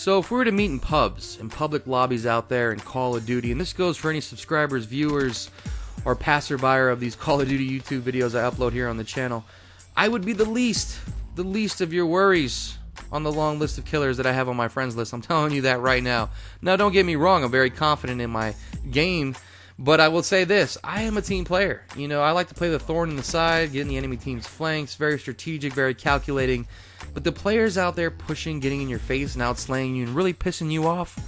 So if we were to meet in pubs, in public lobbies out there in Call of Duty, and this goes for any subscribers, viewers, or passerby of these Call of Duty YouTube videos I upload here on the channel, I would be the least of your worries on the long list of killers that I have on my friends list. I'm telling you that right now. Now, don't get me wrong, I'm very confident in my game, but I will say this, I am a team player. You know, I like to play the thorn in the side, getting the enemy team's flanks, very strategic, very calculating. But the players out there pushing, getting in your face and outslaying you and really pissing you off,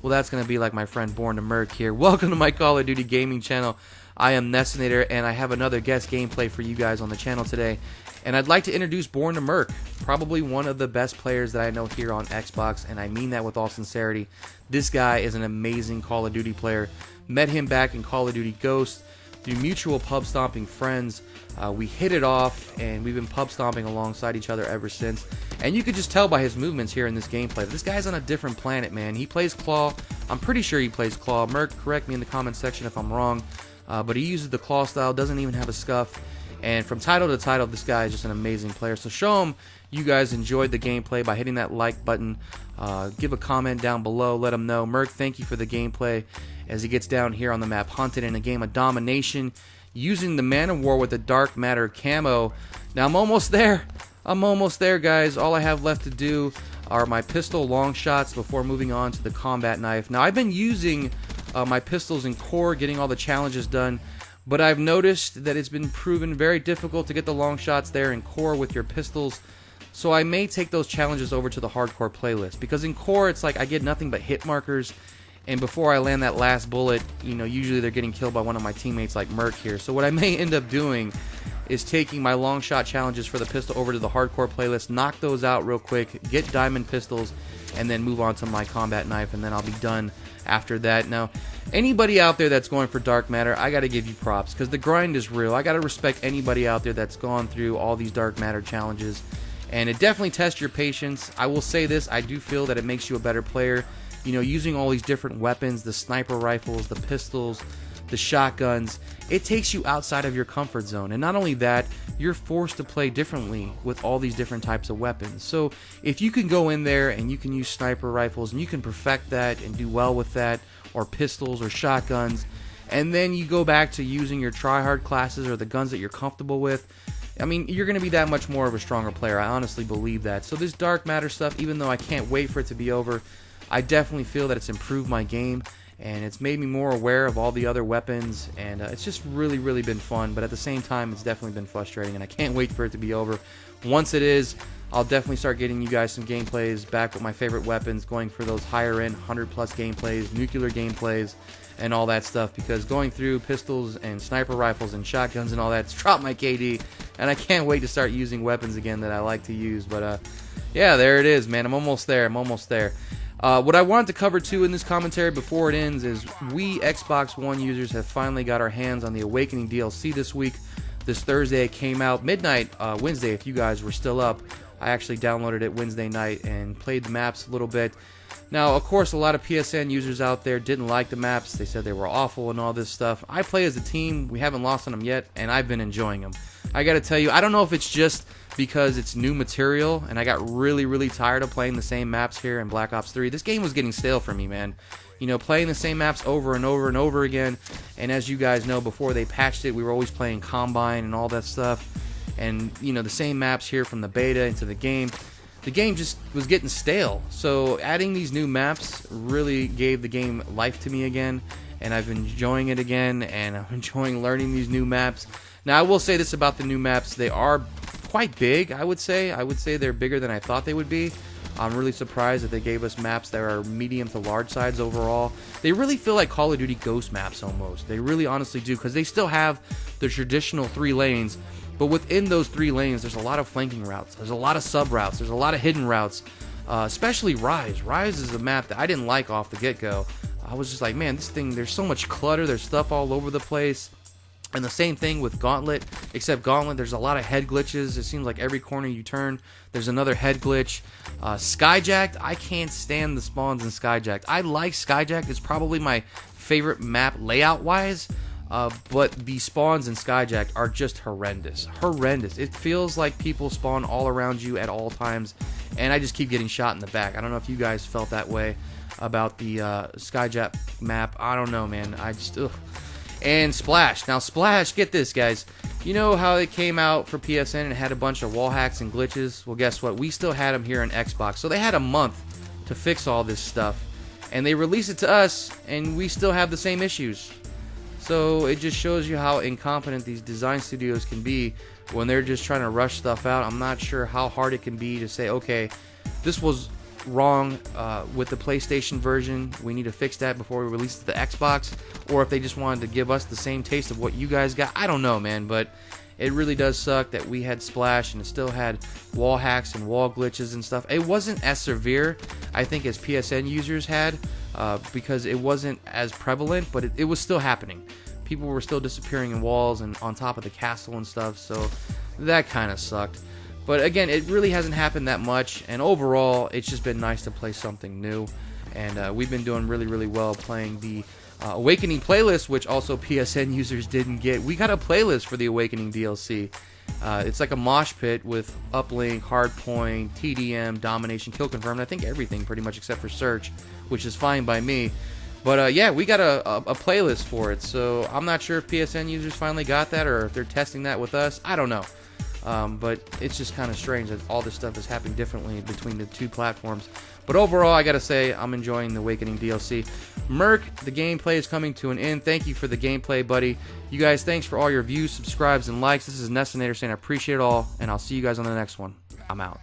well, that's going to be like my friend Born to Merk here. Welcome to my Call of Duty gaming channel. I am Nessinator, and I have another guest gameplay for you guys on the channel today. And I'd like to introduce Born to Merk, probably one of the best players that I know here on Xbox, and I mean that with all sincerity. This guy is an amazing Call of Duty player. Met him back in Call of Duty Ghost through mutual pub stomping friends. We hit it off, and we've been pub stomping alongside each other ever since. And you could just tell by his movements here in this gameplay. This guy's on a different planet, man. He plays Claw. I'm pretty sure he plays Claw. Merk, correct me in the comment section if I'm wrong. But he uses the Claw style, doesn't even have a scuff. And from title to title, this guy is just an amazing player. So show him you guys enjoyed the gameplay by hitting that like button. Give a comment down below. Let him know. Merk, thank you for the gameplay as he gets down here on the map, hunted in a game of domination, using the Man of War with the Dark Matter camo. Now, I'm almost there. I'm almost there, guys. All I have left to do are my pistol long shots before moving on to the combat knife. Now, I've been using my pistols in core, getting all the challenges done. But I've noticed that it's been proven very difficult to get the long shots there in core with your pistols. So I may take those challenges over to the hardcore playlist. Because in core, it's like I get nothing but hit markers. And before I land that last bullet, you know, usually they're getting killed by one of my teammates like Merk here. So what I may end up doing is taking my long shot challenges for the pistol over to the hardcore playlist, knock those out real quick, get diamond pistols, and then move on to my combat knife, and then I'll be done after that. Now, anybody out there that's going for Dark Matter, I gotta give you props, because the grind is real. I gotta respect anybody out there that's gone through all these Dark Matter challenges, and it definitely tests your patience. I will say this, I do feel that it makes you a better player. You know, using all these different weapons, the sniper rifles, the pistols, the shotguns, it takes you outside of your comfort zone. And not only that, you're forced to play differently with all these different types of weapons. So if you can go in there and you can use sniper rifles and you can perfect that and do well with that, or pistols or shotguns, and then you go back to using your tryhard classes or the guns that you're comfortable with, I mean, you're going to be that much more of a stronger player. I honestly believe that. So this Dark Matter stuff, even though I can't wait for it to be over, I definitely feel that it's improved my game, and it's made me more aware of all the other weapons, and it's just really been fun. But at the same time, it's definitely been frustrating, and I can't wait for it to be over. Once it is, I'll definitely start getting you guys some gameplays back with my favorite weapons, going for those higher end 100+ gameplays, nuclear gameplays, and all that stuff, because going through pistols and sniper rifles and shotguns and all that's dropped my KD, and I can't wait to start using weapons again that I like to use. But yeah, there it is, man. I'm almost there. What I wanted to cover too in this commentary before it ends is we Xbox One users have finally got our hands on the Awakening DLC this week. This Thursday it came out, midnight Wednesday if you guys were still up. I actually downloaded it Wednesday night and played the maps a little bit. Now, of course, a lot of PSN users out there didn't like the maps. They said they were awful and all this stuff. I play as a team. We haven't lost on them yet, and I've been enjoying them. I gotta tell you, I don't know if it's just because it's new material, and I got really tired of playing the same maps here in Black Ops 3. This game was getting stale for me, man. You know, playing the same maps over and over again, and as you guys know, before they patched it, we were always playing Combine and all that stuff, and, you know, the same maps here from the beta into the game. The game just was getting stale, so adding these new maps really gave the game life to me again, and I've been enjoying it again, and I'm enjoying learning these new maps. Now, I will say this about the new maps, they are quite big, I would say. I would say they're bigger than I thought they would be. I'm really surprised that they gave us maps that are medium to large size overall. They really feel like Call of Duty Ghost maps almost. They really honestly do, because they still have the traditional 3 lanes, but within those 3 lanes, there's a lot of flanking routes. There's a lot of sub routes. There's a lot of hidden routes, especially Rise. Rise is a map that I didn't like off the get-go. I was just like, man, this thing, there's so much clutter. There's stuff all over the place. And the same thing with Gauntlet, except Gauntlet, there's a lot of head glitches. It seems like every corner you turn, there's another head glitch. Skyjacked, I can't stand the spawns in Skyjacked. I like Skyjacked. It's probably my favorite map layout-wise, but the spawns in Skyjacked are just horrendous. It feels like people spawn all around you at all times, and I just keep getting shot in the back. I don't know if you guys felt that way about the Skyjet map. I don't know, man. I just And Splash. Now Splash, get this, guys. You know how it came out for PSN and it had a bunch of wall hacks and glitches? Well, guess what? We still had them here on Xbox. So they had a month to fix all this stuff. And they released it to us, and we still have the same issues. So it just shows you how incompetent these design studios can be when they're just trying to rush stuff out. I'm not sure how hard it can be to say, okay, this was wrong with the PlayStation version. We need to fix that before we release it to the Xbox. Or if they just wanted to give us the same taste of what you guys got. I don't know, man, but it really does suck that we had Splash and it still had wall hacks and wall glitches and stuff. It wasn't as severe, I think, as PSN users had because it wasn't as prevalent, but it was still happening. People were still disappearing in walls and on top of the castle and stuff, so that kind of sucked. But again, it really hasn't happened that much, and overall, it's just been nice to play something new. And we've been doing really, really well playing the Awakening playlist, which also PSN users didn't get. We got a playlist for the Awakening DLC. It's like a mosh pit with uplink, hardpoint, TDM, domination, kill confirmed. I think everything pretty much except for search, which is fine by me. But yeah, we got a playlist for it. So I'm not sure if PSN users finally got that or if they're testing that with us. I don't know. But it's just kind of strange that all this stuff is happening differently between the two platforms. But overall, I gotta say, I'm enjoying the Awakening DLC. Merk, the gameplay is coming to an end. Thank you for the gameplay, buddy. You guys, thanks for all your views, subscribes, and likes. This is Nessinator saying I appreciate it all, and I'll see you guys on the next one. I'm out.